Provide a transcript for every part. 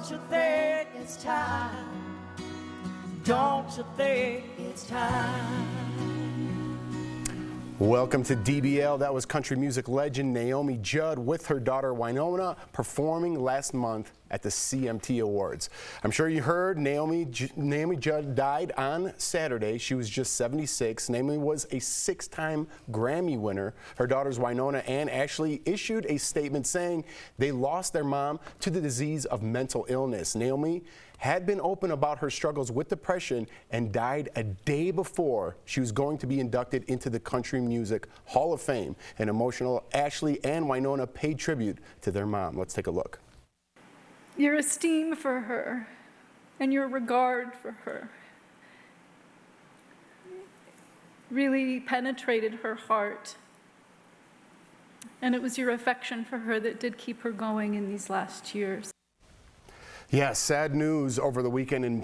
Don't you think it's time? Don't you think it's time? Welcome to DBL. That was country music legend Naomi Judd with her daughter Winona performing last month at the CMT Awards. I'm sure you heard Naomi Judd died on Saturday. She was just 76. Naomi was a 6-time Grammy winner. Her daughters Winona and Ashley issued a statement saying they lost their mom to the disease of mental illness. Naomi had been open about her struggles with depression and died a day before she was going to be inducted into the Country Music Hall of Fame. An emotional Ashley and Winona paid tribute to their mom. Let's take a look. Your esteem for her and your regard for her really penetrated her heart. And it was your affection for her that did keep her going in these last years. Yeah, sad news over the weekend, and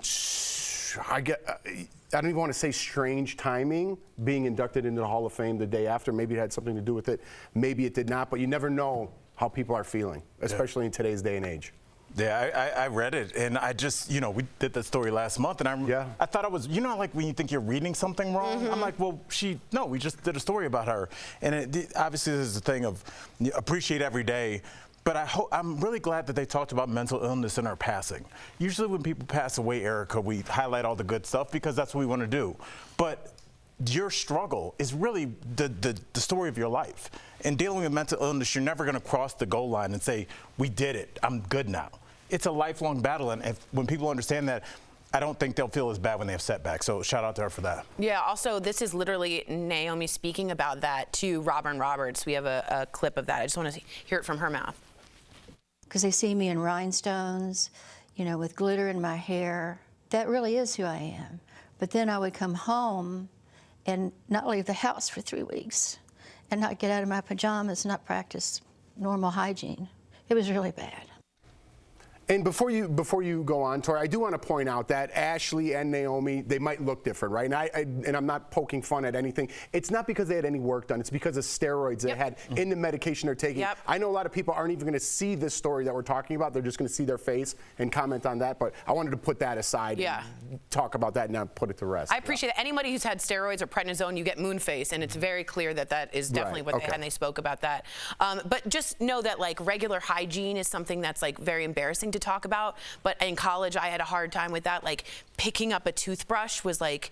I don't even want to say strange timing, being inducted into the Hall of Fame the day after. Maybe it had something to do with it. Maybe it did not, but you never know how people are feeling, especially in today's day and age. Yeah, I read it, and I just, we did that story last month, and I thought I was, like when you think you're reading something wrong? I'm like, well, no, we just did a story about her. And obviously this is a thing of appreciate every day, but I'm really glad that they talked about mental illness in our passing. Usually when people pass away, Erica, we highlight all the good stuff because that's what we want to do. But your struggle is really the story of your life. And dealing with mental illness, you're never going to cross the goal line and say, we did it, I'm good now. It's a lifelong battle, and when people understand that, I don't think they'll feel as bad when they have setbacks. So shout out to her for that. Yeah, also, this is literally Naomi speaking about that to Robin Roberts. We have a clip of that. I just want to hear it from her mouth. Because they see me in rhinestones, with glitter in my hair. That really is who I am. But then I would come home and not leave the house for 3 weeks and not get out of my pajamas, not practice normal hygiene. It was really bad. And before you go on, Tori, I do want to point out that Ashley and Naomi, they might look different, right? And I'm not poking fun at anything. It's not because they had any work done. It's because of steroids they had in the medication they're taking. I know a lot of people aren't even going to see this story that we're talking about. They're just going to see their face and comment on that. But I wanted to put that aside and talk about that and not put it to rest. I appreciate that. Anybody who's had steroids or prednisone, you get moon face, and it's very clear that that is definitely what they had, and they spoke about that. But just know that regular hygiene is something that's very embarrassing to talk about, but in college I had a hard time with that. Picking up a toothbrush was it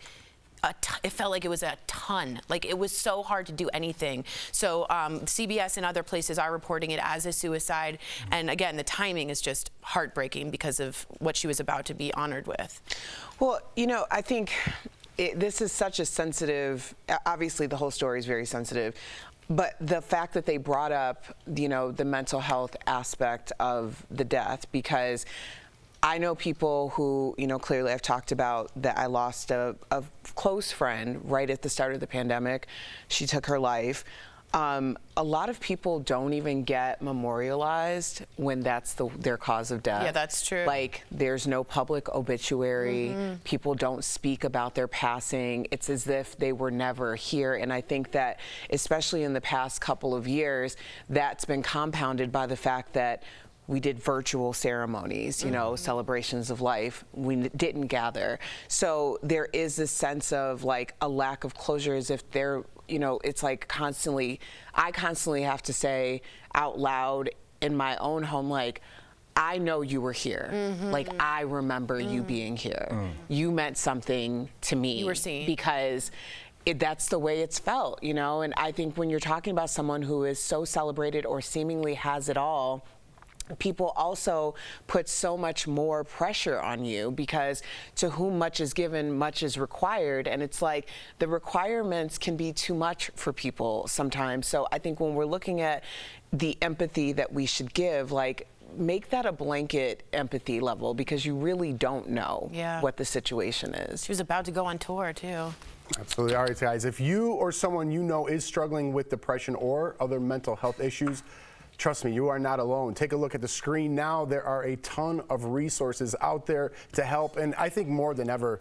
felt like it was a ton. It was so hard to do anything. So CBS and other places are reporting it as a suicide, and again, the timing is just heartbreaking because of what she was about to be honored with. Well, I think this is such a sensitive, obviously the whole story is very sensitive, but the fact that they brought up, the mental health aspect of the death, because I know people who, clearly I've talked about that I lost a close friend right at the start of the pandemic. She took her life. A lot of people don't even get memorialized when that's their cause of death. Yeah, that's true. There's no public obituary. People don't speak about their passing. It's as if they were never here. And I think that, especially in the past couple of years, that's been compounded by the fact that we did virtual ceremonies, celebrations of life. We didn't gather. So there is this sense of a lack of closure, as if they're, it's I constantly have to say out loud in my own home, I know you were here. I remember you being here. You meant something to me. You were seen. Because that's the way it's felt, and I think when you're talking about someone who is so celebrated or seemingly has it all, people also put so much more pressure on you, because to whom much is given, much is required. And it's the requirements can be too much for people sometimes. So I think when we're looking at the empathy that we should give, make that a blanket empathy level, because you really don't know what the situation is. She was about to go on tour too. Absolutely. All right, guys, if you or someone is struggling with depression or other mental health issues, trust me, you are not alone. Take a look at the screen now. There are a ton of resources out there to help. And I think more than ever,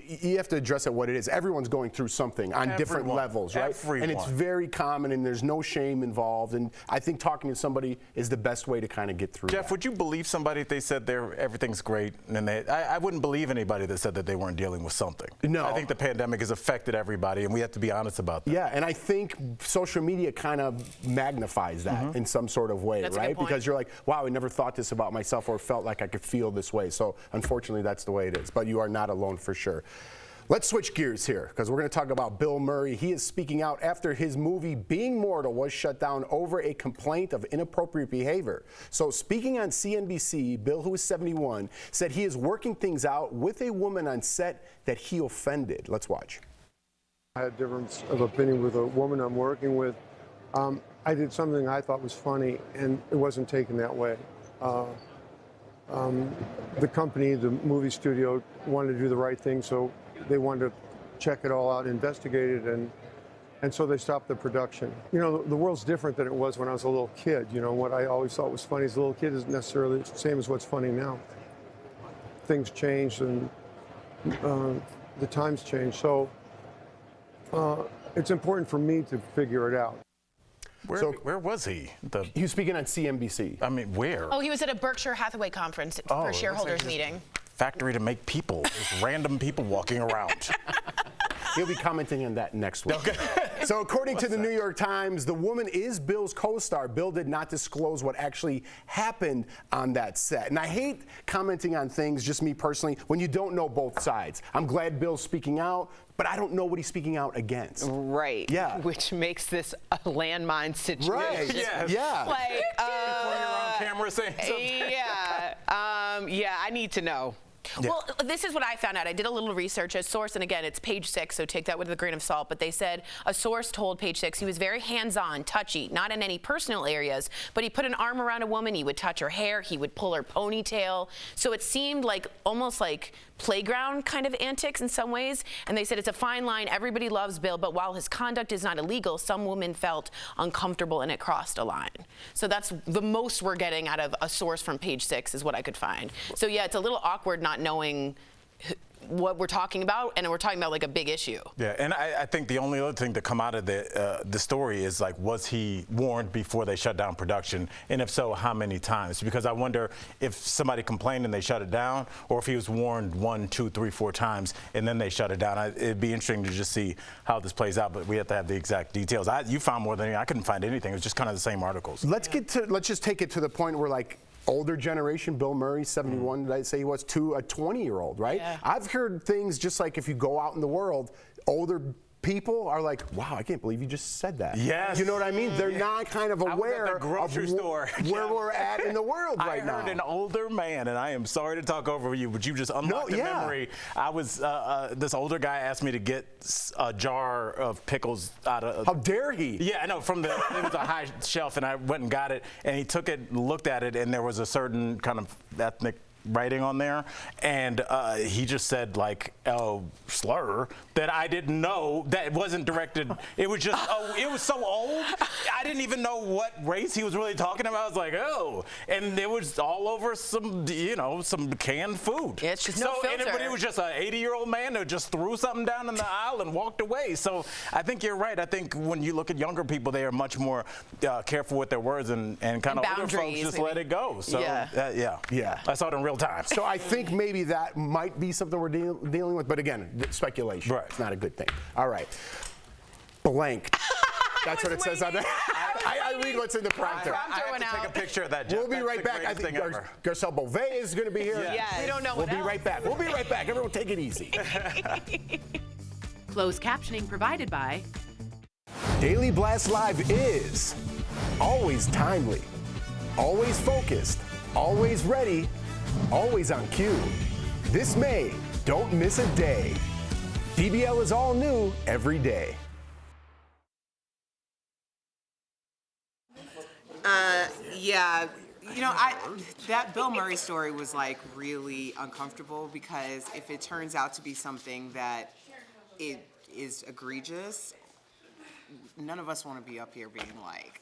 you have to address it what it is. Everyone's going through something on different levels, right? Everyone. And it's very common, and there's no shame involved. And I think talking to somebody is the best way to kind of get through Jeff, that. would you believe somebody if they said everything's great? And then I wouldn't believe anybody that said that they weren't dealing with something. No. I think the pandemic has affected everybody, and we have to be honest about that. Yeah, and I think social media kind of magnifies that in some sort of way, That's a good right? point. Because you're like, wow, I never thought this about myself or felt like I could feel this way. So unfortunately, that's the way it is. But you are not alone for sure. Let's switch gears here because we're going to talk about Bill Murray. He is speaking out after his movie Being Mortal was shut down over a complaint of inappropriate behavior. So speaking on CNBC, Bill, who is 71, said he is working things out with a woman on set that he offended. Let's watch. I had a difference of opinion with a woman I'm working with. I did something I thought was funny, and it wasn't taken that way. The company, the movie studio, wanted to do the right thing, so they wanted to check it all out, investigate it, and so they stopped the production. You know, the world's different than it was when I was a little kid. You know, what I always thought was funny as a little kid isn't necessarily the same as what's funny now. Things changed, and the times changed. So it's important for me to figure it out. Where was he? He was speaking on CNBC. I mean, where? Oh, he was at a Berkshire Hathaway conference for a shareholders meeting. Factory to make people, just random people walking around. He'll be commenting on that next week. Okay. So according to the New York Times, the woman is Bill's co-star. Bill did not disclose what actually happened on that set. And I hate commenting on things, just me personally, when you don't know both sides. I'm glad Bill's speaking out, but I don't know what he's speaking out against. Right. Yeah. Which makes this a landmine situation. Right. Yes. Yeah. Like, Before you're on camera saying something. Yeah, I need to know. Yeah. Well, this is what I found out. I did a little research. A source, and again, it's page 6, so take that with a grain of salt, but they said a source told page 6 he was very hands-on, touchy, not in any personal areas, but he put an arm around a woman, he would touch her hair, he would pull her ponytail. So it seemed like almost like playground kind of antics in some ways. And they said it's a fine line. Everybody loves Bill, but while his conduct is not illegal, some women felt uncomfortable and it crossed a line. So that's the most we're getting out of a source from page 6 is what I could find. So yeah, it's a little awkward not knowing what we're talking about, and we're talking about like a big issue. Yeah, and I think the only other thing to come out of the story is like, was he warned before they shut down production? And if so, how many times? Because I wonder if somebody complained and they shut it down, or if he was warned 1, 2, 3, 4 times and then they shut it down. It'd be interesting to just see how this plays out, but we have to have the exact details. You found more than I couldn't find anything. It was just kind of the same articles. Let's just take it to the point where like, older generation, Bill Murray, 71, did I say he was, to a 20-year-old, right? Yeah. I've heard things just like if you go out in the world, older people are like, wow, I can't believe you just said that. Yes. You know what I mean? They're not kind of aware I was at the grocery store. where we're at in the world right now. I heard an older man, and I am sorry to talk over you, but you just unlocked a memory. I was, this older guy asked me to get a jar of pickles out of. How dare he? Yeah, I know, it was a high shelf, and I went and got it, and he took it, looked at it, and there was a certain kind of ethnic writing on there, and he just said like, oh, slur, that I didn't know, that it wasn't directed. It was just, it was so old, I didn't even know what race he was really talking about. I was like, oh, and it was all over some, some canned food. Yeah, it's just no filter. But it was just an 80-year-old man who just threw something down in the aisle and walked away. So I think you're right. I think when you look at younger people, they are much more careful with their words, and kind of older folks just let it go. So yeah. I saw it in real time. So I think maybe that might be something we're dealing with, but again, speculation. Right. It's not a good thing. All right. Blank. That's what it says on there. I read what's in the prompter. I have to take a picture of that, Jeff. We'll be right back. I think Garcelle Beauvais is going to be here. Yes. We don't know what else. We'll be right back. We'll be right back. Everyone take it easy. Closed captioning provided by Daily Blast Live is always timely, always focused, always ready, always on cue. This May, don't miss a day. DBL is all new every day. Yeah, that Bill Murray story was like really uncomfortable, because if it turns out to be something that it is egregious, none of us want to be up here being like,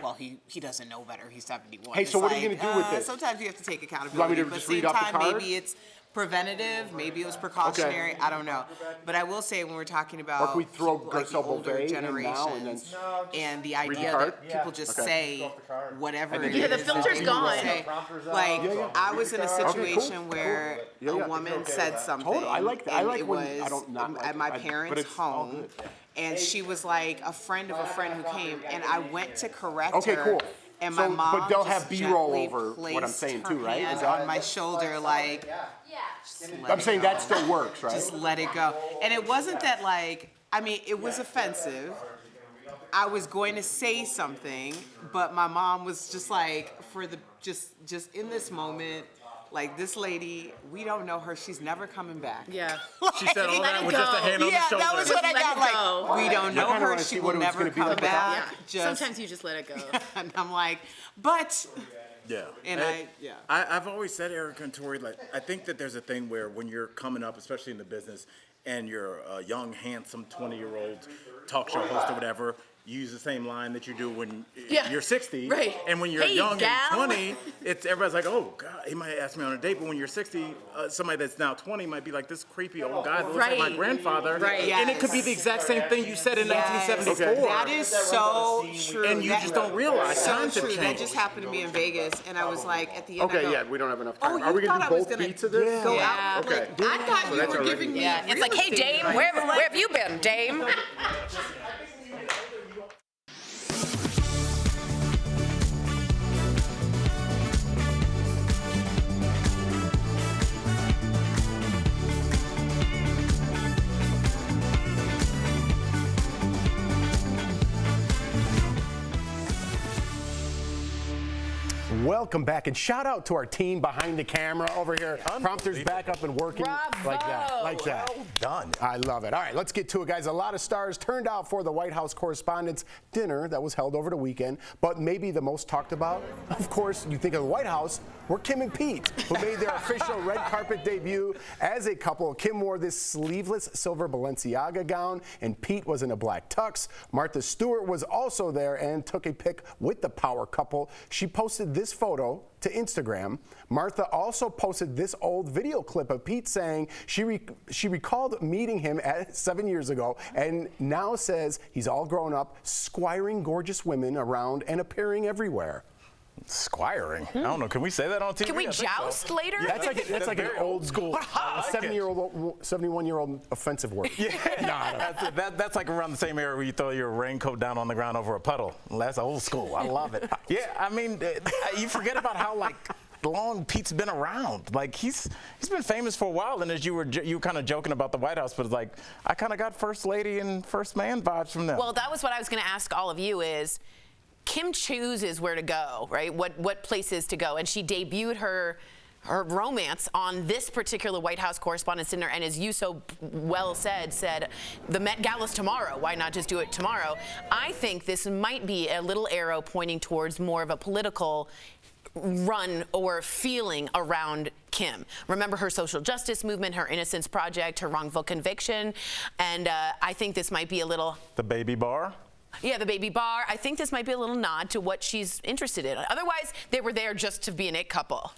well, he doesn't know better. He's 71. Hey, so It's what are you like, going to do with this? Sometimes you have to take accountability. You want me to but just at the read same off the time, card? maybe it's preventative, maybe it was precautionary. I don't know. But I will say when we're talking about Or if we throw people, like the Garcelle older Beauvais in generations now and the Read the idea card? that people just say whatever it Yeah, is. the filter's that they gone. say. Like, I was in a situation where Yeah, yeah. a woman said something. Totally. I like that. I and like it when was I don't not like at my it. But parents' it's all home. good. And she was like a friend of a friend who came, and I went to correct Okay, her. cool. And So, my mom but they'll just have B-roll gently over what I'm saying placed too, her right? hand Is that- on my shoulder, like, just let I'm it saying go. that still works, right? Just let it go. And it wasn't that like, I mean, it was offensive. I was going to say something, but my mom was just like, for the just in this moment, like, this lady, we don't know her. She's never coming back. Yeah. She said all that with just a hand on the Yeah, shoulder. that was what I Just got. let it go. Like, we don't know kinda her. wanna She see will what it was never gonna be come like without back. her. Just, Sometimes you just let it go. and I'm like, but, Yeah. and I've always said, Erica and Tori, like, I think that there's a thing where when you're coming up, especially in the business, and you're a young, handsome 20-year-old talk show host or whatever, you use the same line that you do when you're 60. Right. And when you're Hey, young gal. and 20, it's everybody's like, oh, God, he might ask me on a date. But when you're 60, somebody that's now 20 might be like, this creepy old guy that looks like my Right. grandfather. Right. And it could be the exact same thing you said in 1974. That is so true. And you just don't realize so times have true. That changed. just happened to me in Vegas, and I was like, at the end, I Okay, go, yeah, we don't have enough oh, time. you Are we thought gonna I do was both gonna beats of this? go Yeah. out? Okay. Like, I thought you that's were already- giving me. Yeah, it's like, hey, Dame, where have you been, Dame? Welcome back, and shout out to our team behind the camera over here. Prompter's back up and working like that, like that. Well done. I love it. All right, let's get to it, guys. A lot of stars turned out for the White House Correspondents' Dinner that was held over the weekend, but maybe the most talked about, of course, you think of the White House, were Kim and Pete, who made their official red carpet debut as a couple. Kim wore this sleeveless silver Balenciaga gown, and Pete was in a black tux. Martha Stewart was also there and took a pic with the power couple. She posted this photo to Instagram. Martha also posted this old video clip of Pete saying she recalled meeting him 7 years ago, and now says he's all grown up, squiring gorgeous women around and appearing everywhere. Squiring? I don't know. Can we say that on TV? Can we I think so. joust later? That's like an very old school, I like it. 71-year-old offensive word. Yeah, that's like around the same era where you throw your raincoat down on the ground over a puddle. That's old school. I love it. Yeah, I mean, you forget about how like long Pete's been around. Like he's been famous for a while. And as you were kind of joking about the White House, but it's like I kind of got first lady and first man vibes from them. Well, that was what I was going to ask all of you is, Kim chooses where to go, right? What places to go, and she debuted her romance on this particular White House Correspondents' Dinner, and as you so well said the Met Gala's tomorrow. Why not just do it tomorrow? I think this might be a little arrow pointing towards more of a political run or feeling around Kim. Remember her social justice movement, her Innocence Project, her wrongful conviction, and I think this might be a little... The baby bar? Yeah, the baby bar. I think this might be a little nod to what she's interested in. Otherwise, they were there just to be an it couple.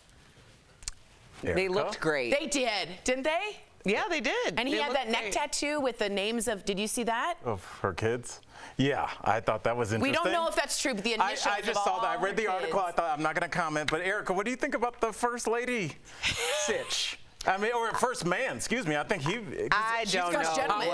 They looked great. They did, didn't they? Yeah, they did. And he They had that looked neck great. tattoo with the names of, did you see that? Of her kids? Yeah, I thought that was interesting. We don't know if that's true, but the initials I just of saw that. I all read the her article. I kids. thought I'm not going to comment. But Erica, what do you think about the first lady sitch? I mean, or first man, excuse me. I think he. I don't know. first gentleman.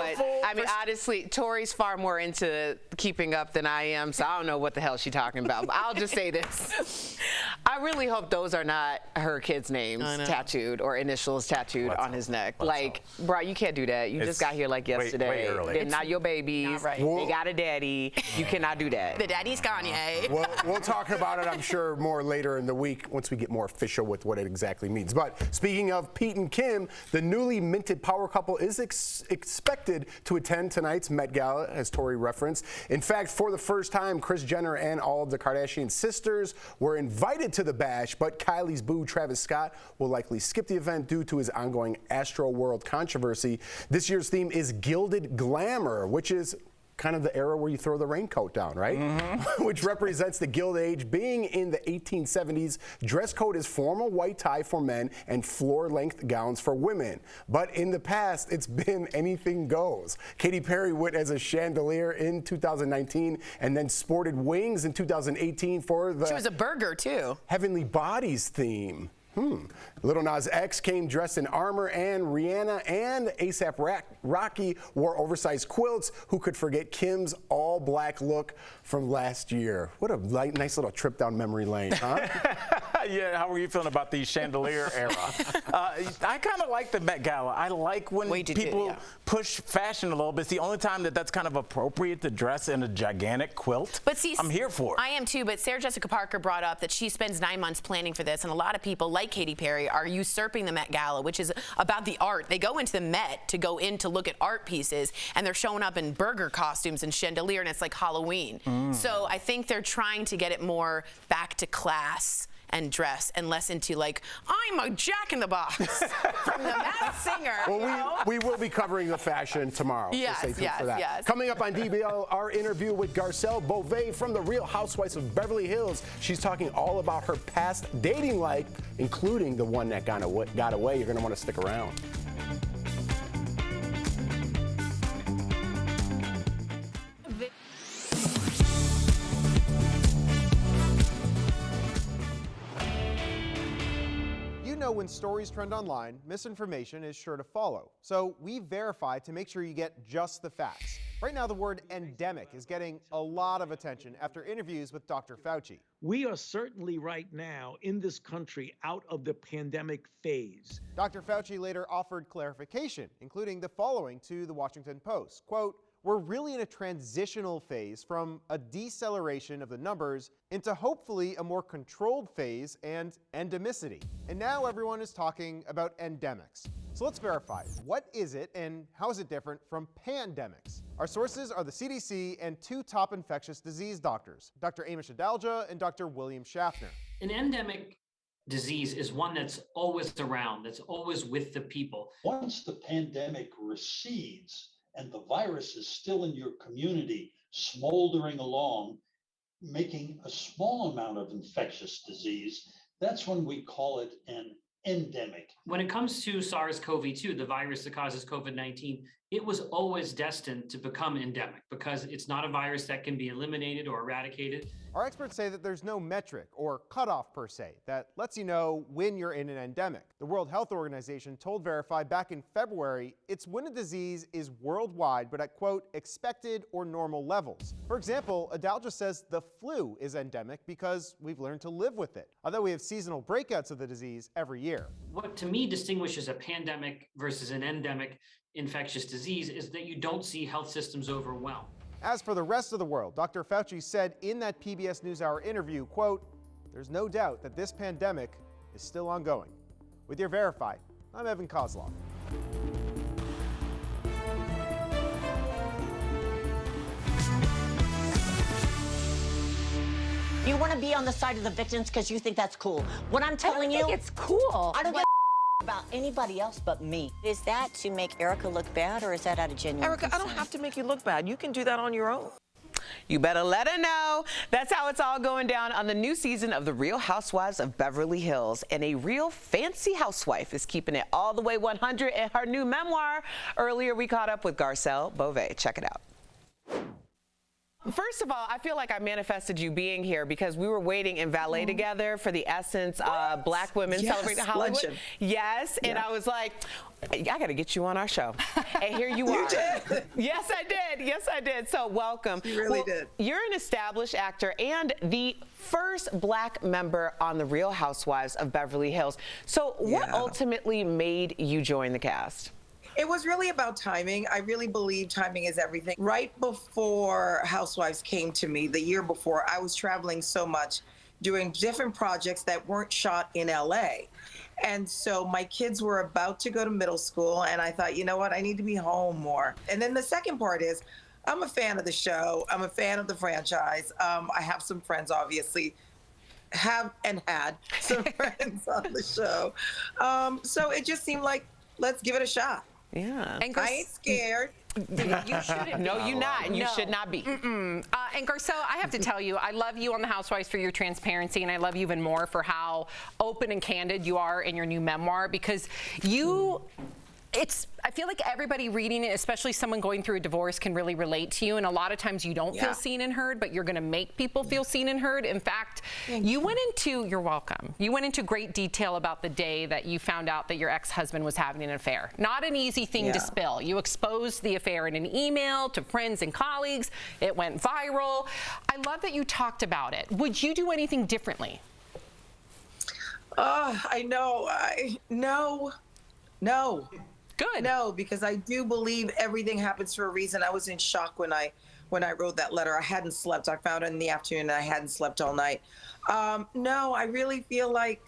I mean, honestly, Tori's far more into keeping up than I am, so I don't know what the hell she's talking about. But I'll just say this. I really hope those are not her kids' names tattooed or initials tattooed on his neck. Like, bro, you can't do that. You just got here like yesterday. way early. They're not your babies. Not right. They got a daddy. You cannot do that. The daddy's Kanye. We'll talk about it, I'm sure, more later in the week once we get more official with what it exactly means. But speaking of Pete and Kim, the newly minted power couple is expected to attend tonight's Met Gala, as Tori referenced. In fact, for the first time, Kris Jenner and all of the Kardashian sisters were invited to the bash, but Kylie's boo, Travis Scott, will likely skip the event due to his ongoing Astro World controversy. This year's theme is Gilded Glamour, which is kind of the era where you throw the raincoat down, right? Which represents the Gilded Age. Being in the 1870s, dress code is formal white tie for men and floor-length gowns for women. But in the past, it's been anything goes. Katy Perry went as a chandelier in 2019 and then sported wings in 2018 for the... She was a burger, too. Heavenly Bodies theme. Lil Nas X came dressed in armor, and Rihanna and A$AP Rocky wore oversized quilts. Who could forget Kim's all-black look from last year? What a nice little trip down memory lane, huh? Yeah, how are you feeling about the chandelier era? I kind of like the Met Gala. I like when people push fashion a little bit. It's the only time that that's kind of appropriate to dress in a gigantic quilt. But see, I'm here for it. I am too, but Sarah Jessica Parker brought up that she spends 9 months planning for this, and a lot of people, like Katy Perry, are usurping the Met Gala, which is about the art. They go into the Met to go in to look at art pieces, and they're showing up in burger costumes and chandelier, and it's like Halloween. So I think they're trying to get it more back to class and dress, and less into like, I'm a Jack in the Box from the Masked Singer. Well, we will be covering the fashion tomorrow. Yes, so stay tuned for that. yes. Coming up on DBL, our interview with Garcelle Beauvais from the Real Housewives of Beverly Hills. She's talking all about her past dating life, including the one that got away. You're going to want to stick around. When stories trend online, misinformation is sure to follow. So we verify to make sure you get just the facts. Right now, the word endemic is getting a lot of attention after interviews with Dr. Fauci. We are certainly right now in this country out of the pandemic phase. Dr. Fauci later offered clarification, including the following to the Washington Post. Quote, "We're really in a transitional phase from a deceleration of the numbers into hopefully a more controlled phase and endemicity. And now everyone is talking about endemics. So let's verify. What is it and how is it different from pandemics? Our sources are the CDC and two top infectious disease doctors, Dr. Amish Adalja and Dr. William Schaffner. An endemic disease is one that's always around, that's always with the people. Once the pandemic recedes, and the virus is still in your community, smoldering along, making a small amount of infectious disease, that's when we call it an endemic. When it comes to SARS-CoV-2, the virus that causes COVID-19, it was always destined to become endemic because it's not a virus that can be eliminated or eradicated. Our experts say that there's no metric or cutoff per se that lets you know when you're in an endemic. The World Health Organization told Verify back in February it's when a disease is worldwide but at, quote, expected or normal levels. For example, Adalja says the flu is endemic because we've learned to live with it, although we have seasonal breakouts of the disease every year. What to me distinguishes a pandemic versus an endemic infectious disease is that you don't see health systems overwhelmed. As for the rest of the world, Dr. Fauci said in that PBS NewsHour interview, quote, "There's no doubt that this pandemic is still ongoing." With your Verify, I'm Evan Kozlov. You want to be on the side of the victims because you think that's cool. What I'm telling you, it's cool. I don't give about anybody else but me. Is that to make Erica look bad, or is that out of genuine Erica, concern? I don't have to make you look bad. You can do that on your own. You better let her know. That's how it's all going down on the new season of The Real Housewives of Beverly Hills. And a real fancy housewife is keeping it all the way 100 in her new memoir. Earlier, we caught up with Garcelle Beauvais. Check it out. First of all, I feel like I manifested you being here because we were waiting in valet together for the Essence Black Women Celebrating Hollywood. Legend. Yes, and I was like, I got to get you on our show. And here you are. You did. Yes, I did. Yes, I did. So welcome. You really did. You're an established actor and the first Black member on The Real Housewives of Beverly Hills. So what ultimately made you join the cast? It was really about timing. I really believe timing is everything. Right before Housewives came to me, the year before, I was traveling so much, doing different projects that weren't shot in LA. And so my kids were about to go to middle school, and I thought, you know what, I need to be home more. And then the second part is, I'm a fan of the show. I'm a fan of the franchise. I have some friends, obviously, had some friends on the show. So it just seemed like, let's give it a shot. Yeah. And I ain't scared. You shouldn't. No, you're not, and you No. should not be. And Garcelle, I have to tell you, I love you on The Housewives for your transparency, and I love you even more for how open and candid you are in your new memoir, because I feel like everybody reading it, especially someone going through a divorce, can really relate to you. And a lot of times you don't feel seen and heard, but you're going to make people feel seen and heard. In fact, you're welcome. You went into great detail about the day that you found out that your ex-husband was having an affair. Not an easy thing to spill. You exposed the affair in an email to friends and colleagues. It went viral. I love that you talked about it. Would you do anything differently? I know. No. Good. No, because I do believe everything happens for a reason. I was in shock when I wrote that letter. I hadn't slept. I found it in the afternoon and I hadn't slept all night. No, I really feel like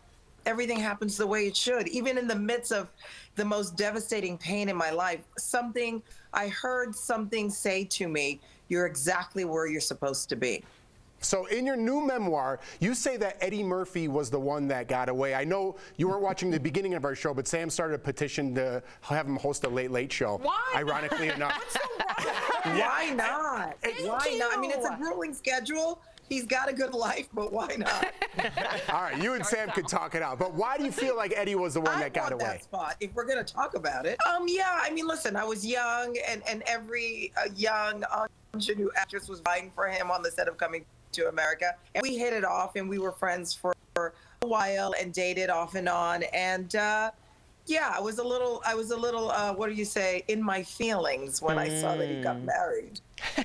everything happens the way it should. Even in the midst of the most devastating pain in my life, I heard something say to me, you're exactly where you're supposed to be. So in your new memoir, you say that Eddie Murphy was the one that got away. I know you weren't watching the beginning of our show, but Sam started a petition to have him host a Late Late Show. Why? Ironically enough. What's so wrong? Why not? Why not? I mean, it's a grueling schedule. He's got a good life, but why not? All right, you and Sam could talk it out. But why do you feel like Eddie was the one that got away? That spot, if we're going to talk about it. Yeah, I mean, listen, I was young, and every young ingenue actress was vying for him on the set of Coming to America, and we hit it off, and we were friends for a while and dated off and on, and yeah, I was a little what do you say, in my feelings when I saw that he got married.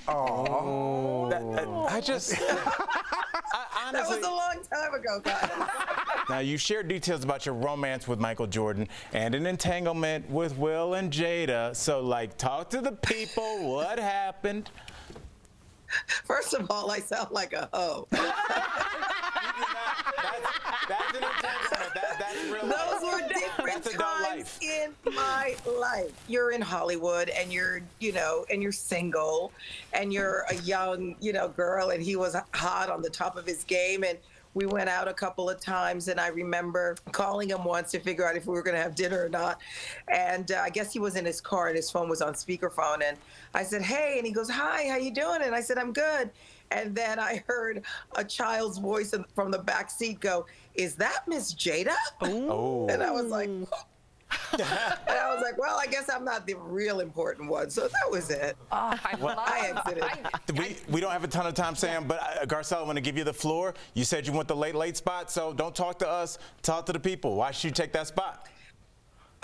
Oh, honestly, that was a long time ago, guys. Now, you shared details about your romance with Michael Jordan and an entanglement with Will and Jada. So, talk to the people. What happened? First of all, I sound like a hoe. That's an entanglement. That's real life. Those were different times in my life. You're in Hollywood, and you're single, and you're a young, girl, and he was hot on the top of his game, and we went out a couple of times, and I remember calling him once to figure out if we were going to have dinner or not. And I guess he was in his car, and his phone was on speakerphone. And I said, hey, and he goes, hi, how you doing? And I said, I'm good. And then I heard a child's voice from the back seat go, is that Miss Jada? Oh. And I was like, and I was like, well, I guess I'm not the real important one. So that was it. I exited. We don't have a ton of time, Sam, but Garcelle, I want to give you the floor. You said you want the late spot, so don't talk to us. Talk to the people. Why should you take that spot?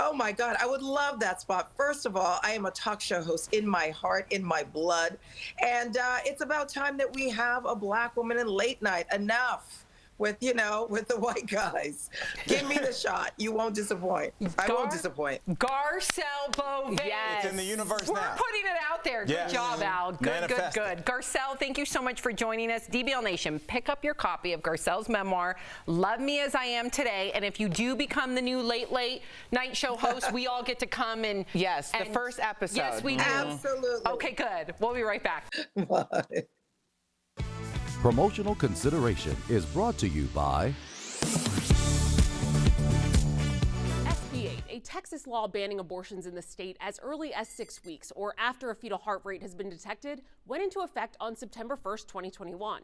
Oh, my God. I would love that spot. First of all, I am a talk show host in my heart, in my blood. And it's about time that we have a Black woman in late night. Enough with the white guys. Give me the shot. You won't disappoint. I won't disappoint. Garcelle Beauvais. Yes. It's in the universe now. We're putting it out there. Good job, Al. Good. Garcelle, thank you so much for joining us. DBL Nation, pick up your copy of Garcelle's memoir, Love Me As I Am Today. And if you do become the new Late Night Show host, we all get to come and... Yes, the first episode. Yes, we do. Absolutely. Okay, good. We'll be right back. Bye. Promotional consideration is brought to you by SB 8, a Texas law banning abortions in the state as early as 6 weeks or after a fetal heart rate has been detected, went into effect on September 1st, 2021.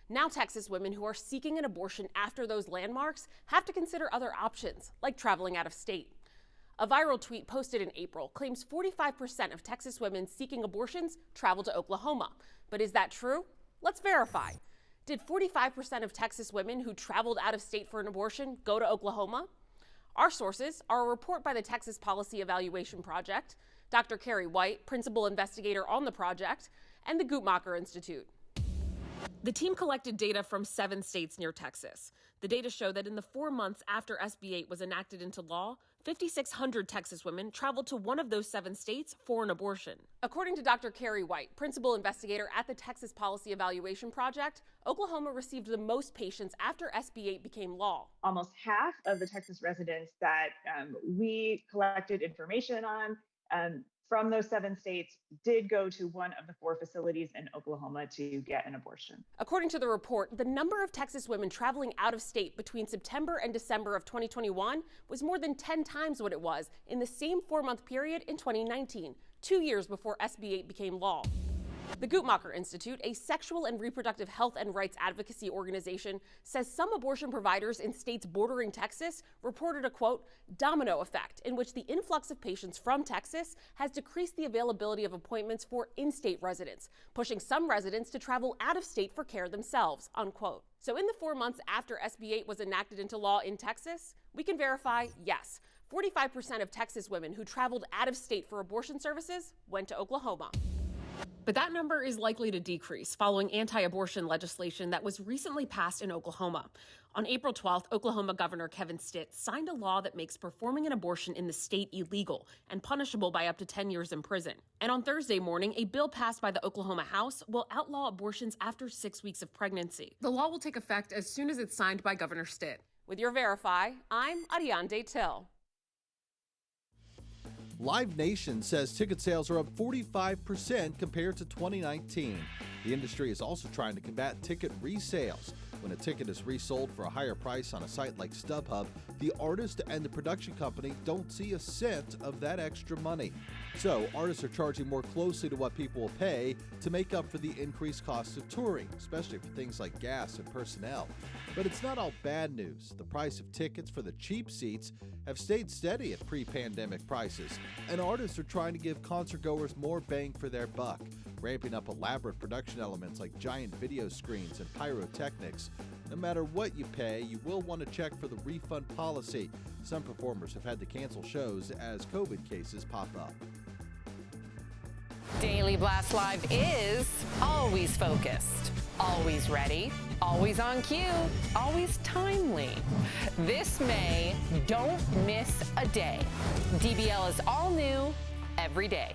Now Texas women who are seeking an abortion after those landmarks have to consider other options, like traveling out of state. A viral tweet posted in April claims 45% of Texas women seeking abortions travel to Oklahoma. But is that true? Let's verify. Did 45% of Texas women who traveled out of state for an abortion go to Oklahoma? Our sources are a report by the Texas Policy Evaluation Project, Dr. Carrie White, principal investigator on the project, and the Guttmacher Institute. The team collected data from 7 states near Texas. The data show that in the 4 months after SB 8 was enacted into law, 5,600 Texas women traveled to one of those 7 states for an abortion. According to Dr. Carrie White, principal investigator at the Texas Policy Evaluation Project, Oklahoma received the most patients after SB 8 became law. Almost half of the Texas residents that we collected information on from those 7 states did go to one of the 4 facilities in Oklahoma to get an abortion. According to the report, the number of Texas women traveling out of state between September and December of 2021 was more than 10 times what it was in the same 4-month period in 2019, 2 years before SB 8 became law. The Guttmacher Institute, a sexual and reproductive health and rights advocacy organization, says some abortion providers in states bordering Texas reported a, quote, domino effect in which the influx of patients from Texas has decreased the availability of appointments for in-state residents, pushing some residents to travel out of state for care themselves, unquote. So in the 4 months after SB 8 was enacted into law in Texas, we can verify, yes, 45% of Texas women who traveled out of state for abortion services went to Oklahoma. But that number is likely to decrease following anti-abortion legislation that was recently passed in Oklahoma. On April 12th, Oklahoma Governor Kevin Stitt signed a law that makes performing an abortion in the state illegal and punishable by up to 10 years in prison. And on Thursday morning, a bill passed by the Oklahoma House will outlaw abortions after 6 weeks of pregnancy. The law will take effect as soon as it's signed by Governor Stitt. With your Verify, I'm Ariande Till. Live Nation says ticket sales are up 45% compared to 2019. The industry is also trying to combat ticket resales. When a ticket is resold for a higher price on a site like StubHub, the artist and the production company don't see a cent of that extra money. So artists are charging more closely to what people will pay to make up for the increased cost of touring, especially for things like gas and personnel. But it's not all bad news. The price of tickets for the cheap seats have stayed steady at pre-pandemic prices, and artists are trying to give concertgoers more bang for their buck, ramping up elaborate production elements like giant video screens and pyrotechnics. No matter what you pay, you will want to check for the refund policy. Some performers have had to cancel shows as COVID cases pop up. Daily Blast Live is always focused, always ready, always on cue, always timely. This May, don't miss a day. DBL is all new every day.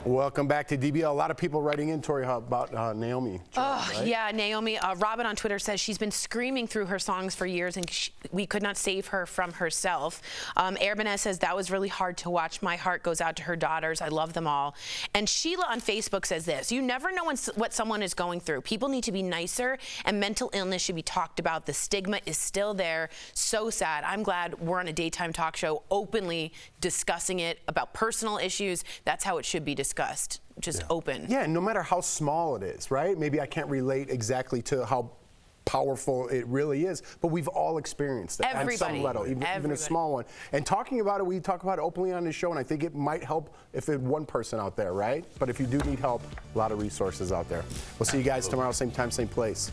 Welcome back to DBL. A lot of people writing in, Tori, about Naomi. Right? Yeah, Naomi. Robin on Twitter says she's been screaming through her songs for years and we could not save her from herself. Airbanez says that was really hard to watch. My heart goes out to her daughters. I love them all. And Sheila on Facebook says this: you never know what someone is going through. People need to be nicer and mental illness should be talked about. The stigma is still there. So sad. I'm glad we're on a daytime talk show openly discussing it about personal issues. That's how it should be discussed. Just open. Yeah, no matter how small it is, right? Maybe I can't relate exactly to how powerful it really is, but we've all experienced it on some level, even a small one. And talking about it, we talk about it openly on the show, and I think it might help if it's one person out there, right? But if you do need help, a lot of resources out there. We'll see you guys tomorrow, same time, same place.